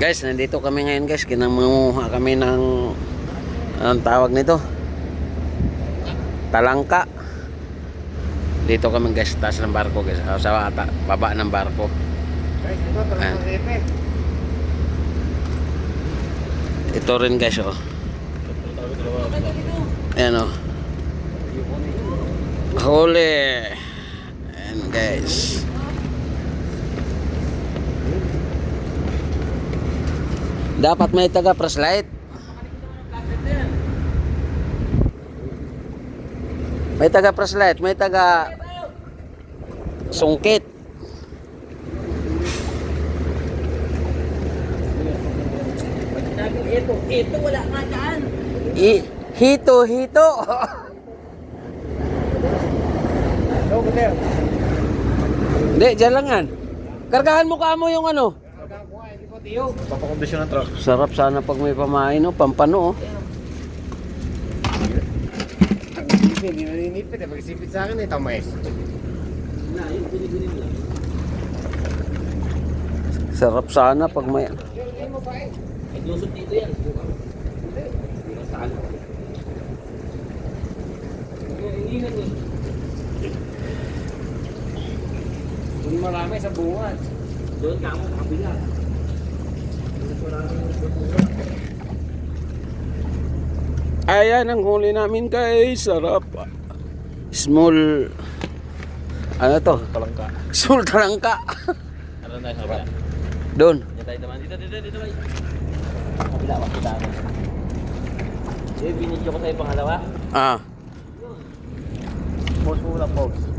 Guys, nandito kami ngayon guys. Kinangunguha kami ng anong tawag nito? Talangka. Dito kami guys, taas ng barko guys. Sa baba ng barko. Guys, ito talagang repe. Ito rin guys, oh. Ayan, oh. Huli. Ayan guys. Dapat may taga flashlight. May taga flashlight, may taga sungkit. Ito wala nga dyan. Hito. Go, Kuya. Hindi, dyan lang yan. Kargahan mo ka mo yung ano. Papakondisyon ng truck. Sarap sana pag may pamain, no? Pampano, oh. Hindi naninipit eh. Pag-isipit sa akin eh, tamayos. Sarap sana pag may... Naglusot dito yan. Kung marami sa bungat. Doon ka mo kapila. Ayan ang huli namin guys. Sarap. Small... Ano to? Talangka. Small talangka. Ano na sa kapila? Doon. Yan tayo naman. Dito. Kapila, makita mo. Binidyo ko sa'yo pangalawa. Ah. Pause muna, pause.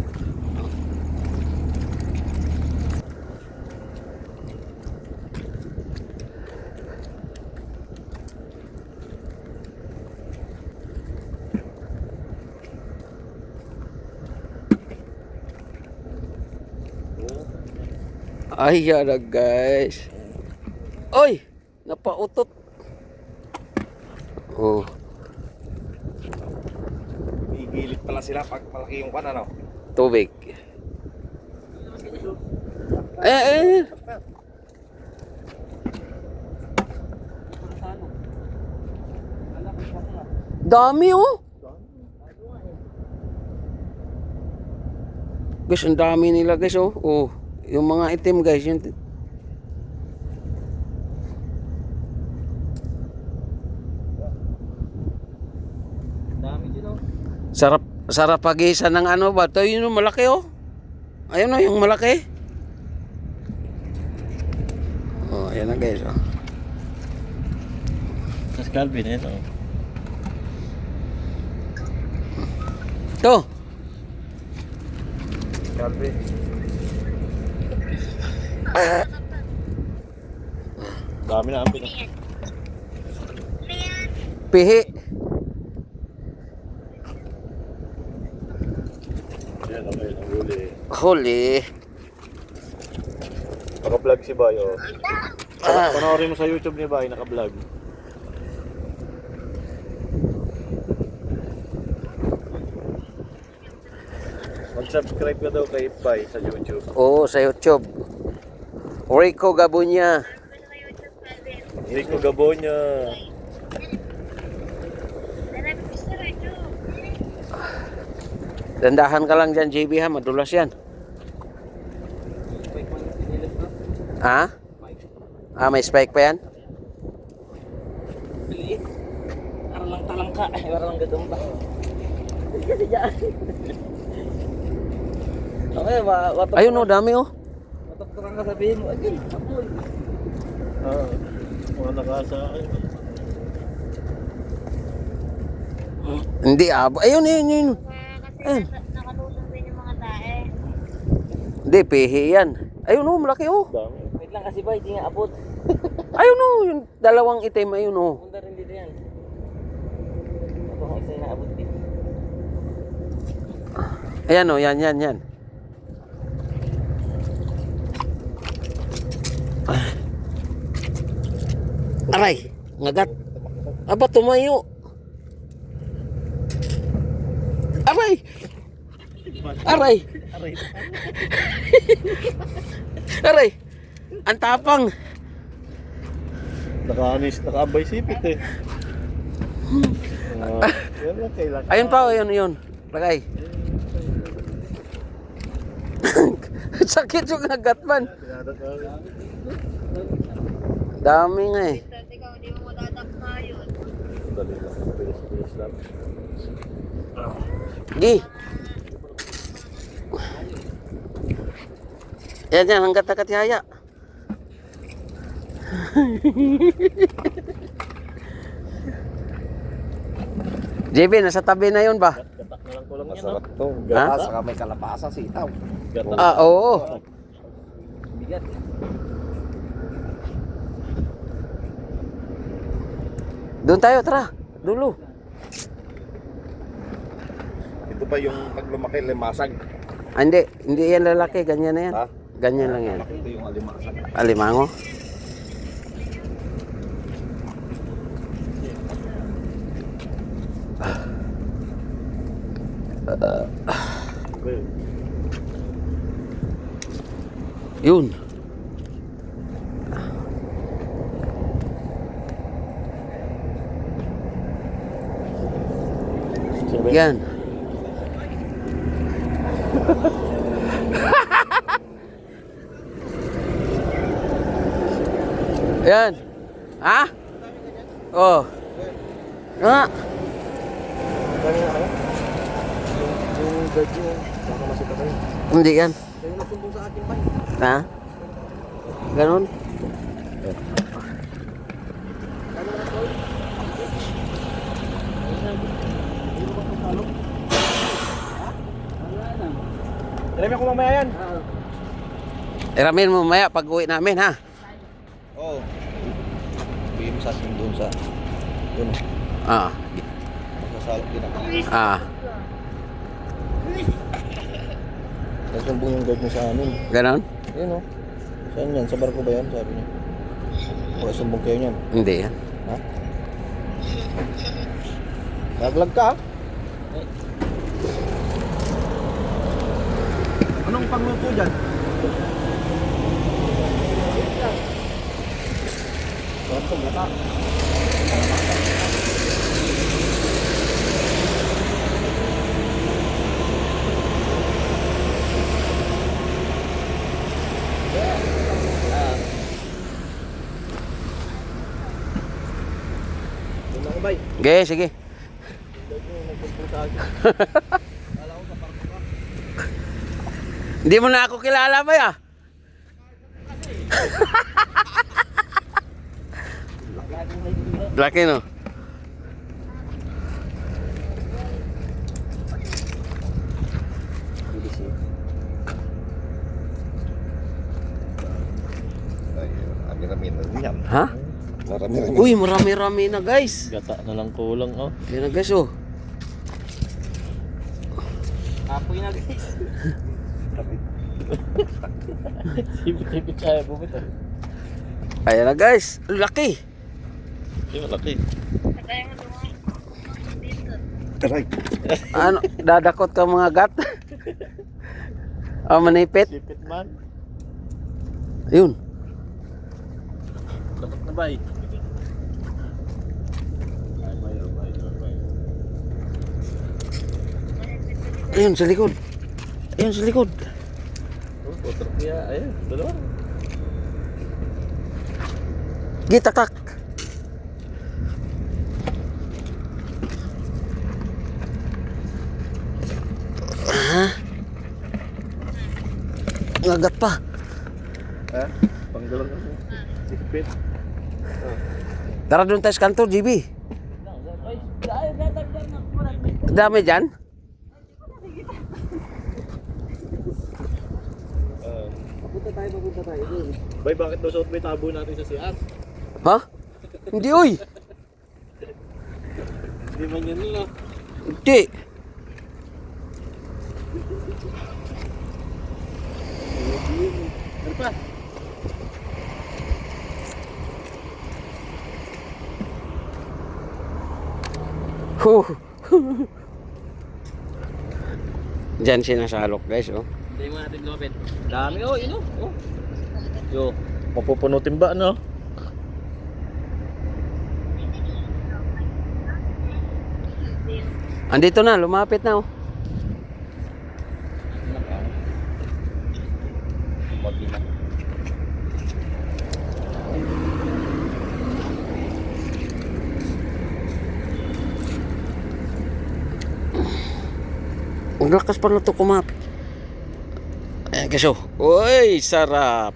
Ayan na guys. Oy! Napautot. Oh. Igilit pala sila pag malaki yung pan, ano? Tubig. Eh. Dami oh. Guys, ang dami nila guys oh. Oh, yung mga itim guys, yun. Dami din oh. Sarap pag-isa ng ano ba? Ito yun yung malaki oh. Ayun oh, yung malaki. Oh, ayan na guys oh. Sa Calvin ito. Ito. Kalbi. Dami na ampin. Pihi. Yan, okay, ang huli. Huli. Naka-vlog si Bay, oh. Panoorin mo sa YouTube ni Bay, naka-vlog. Mag-subscribe ka daw kay Bay sa YouTube. Oo, sa YouTube. Rico Gabunya. Rico Gabonya. Dandahan ka lang dyan, JB ha. Madulas yan. Ha? Ah, may spike pa yan? Liit. Para lang talangka. Para lang gadong ba? Kasi dyan. Okay, watok. Ayun oh, dami oh. Watok lang ka sabihin mo. Ay, apoy. Mga nakasa akin. Hindi ah. Ayun. Ayun. Nakatulong din yung mga tae. Hindi, pihi yan. Ayun oh, malaki oh. Dami. Wait lang kasi ba, hindi nga abot. Ayun oh, yung dalawang itim. Ayun oh. Punta rin dito yan. Ito ang isa na abot din. Ayan oh, yan. Aray, ngagat. Aba, tumayo. Aray! Aray! Aray! Ang tapang! Nakaabay sipit eh. Yan lang kailangan. Ayun pa, yun. Lagay. Sakit yung nagatman. Dami nga eh. Dati ikaw, hindi mo madadakma yun. Dali lang. Bilis lang. Gi. Yan, hanggat nakatihaya. JB, nasa tabi na yun ba? Gatak na lang kulang yan. Masarap to. Ha? Gata, saka may kalapasa, sitaw. Gatak. Ah, oo. Bigat. Doon tayo, tara. Dulo. Ito pa yung pag lumaki, limasag. Ah, hindi yan lalaki, ganyan na yan. Ha? Ganyan lang yan. Ito yung alimasag. Alimango. Yun. Yan. Yan. Ha? Oh. Ah. Yung guard nyo, baka masita kayo. Hindi yan. Kayo nagsumbong sa akin pa. Ha? Ganon. Try ko mamaya yan. Iramin mo maya pag uwi namin ha. Oo. Bigyan mo sa akin doon sa... Yun. Ah. Masasalok din ako. Ah. Nasumbong yung guard niya sa amin. Ganon? Yun o. Saan yan? Sa barko ba yan? Sabi niya. O, sumbong kayo niyan. Hindi yan. Ha? Naglag ka? Anong pangluto dyan? Barko, gata. Okay, sige. Hindi mo na ako kilala ba ya? Laki no? Ay, rami-rami na yan. Ha? Marami-rami. Uy, marami-rami na guys. Gata na lang kulang oh. Yan na guys oh. Apoy na guys. Sipit-sipit siya. Bumit oh. Ayan na guys. Laki. Hindi malaki. Kaya mo doon. Dito. Aray. Ano, dadakot ka mga gat? Manipit? Sipit man. Yun. Dapat na ba eh? Ayun sa likod. Ayun sa likod. Oh, putra kaya. Ayun, dalawa. Gitak-tak. Ha? Ngagat pa. Ha? Panggalan ako. Sipit. Tara doon tayo sa kanto, GB. Dami dyan? Papunta tayo dun. Bay, bakit daw suot may tabo natin sa CR? Ha? Hindi, uy. Hindi man yan nila. Hindi. Ano pa? Huh. Diyan sinasalok guys, oh. Hindi mo natin lopet. Dami oh, yun oh. Oh. Yo. Mapupunutin ba, no? Andito na, lumapit na oh. Konti na. Ang lakas pa na ito kumapit. Ayan kasi oh. Uy, sarap.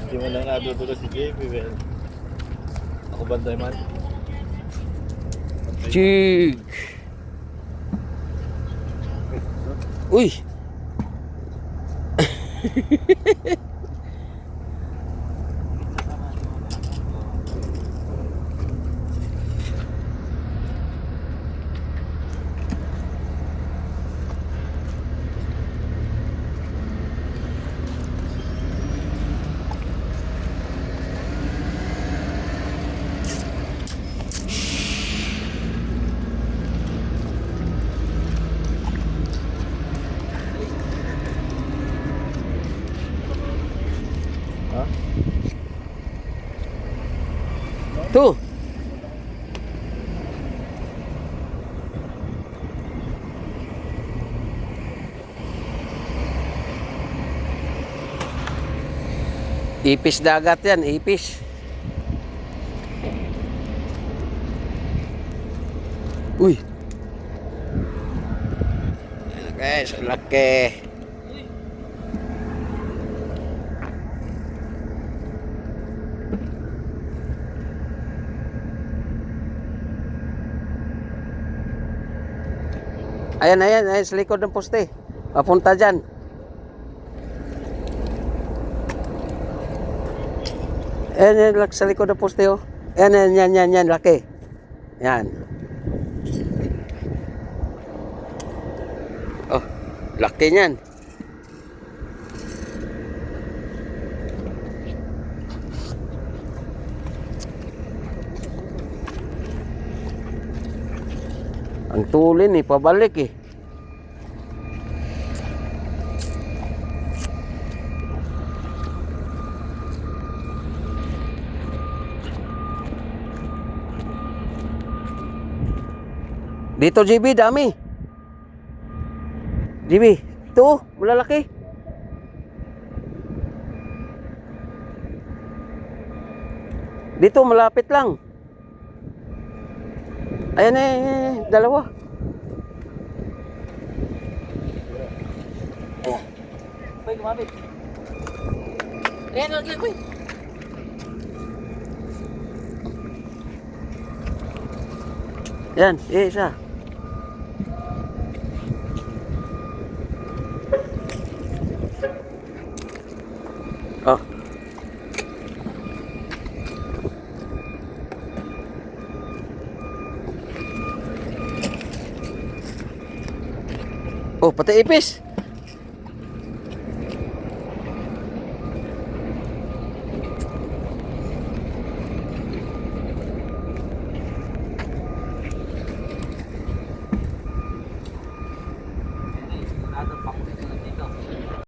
Hindi mo lang natutulo si JP, well. Ako bantay man. Chig. Uy. Ha? Tu. Ipis dagat yan, ipis. Uy. Guys, laki. Ayan, sa likod ng poste. Papunta dyan. Ayan, sa likod ng poste, oh. Yan, laki. Yan. Oh, laki niyan. Ang tulin eh, pabalik eh. Dito GB, dami. GB, ito, malalaki. Dito, malapit lang. Ayan dalawa. Boy, kumapit. Ayan, wag lang, boy. Yan, isa. Oh. Oh, pati ipis.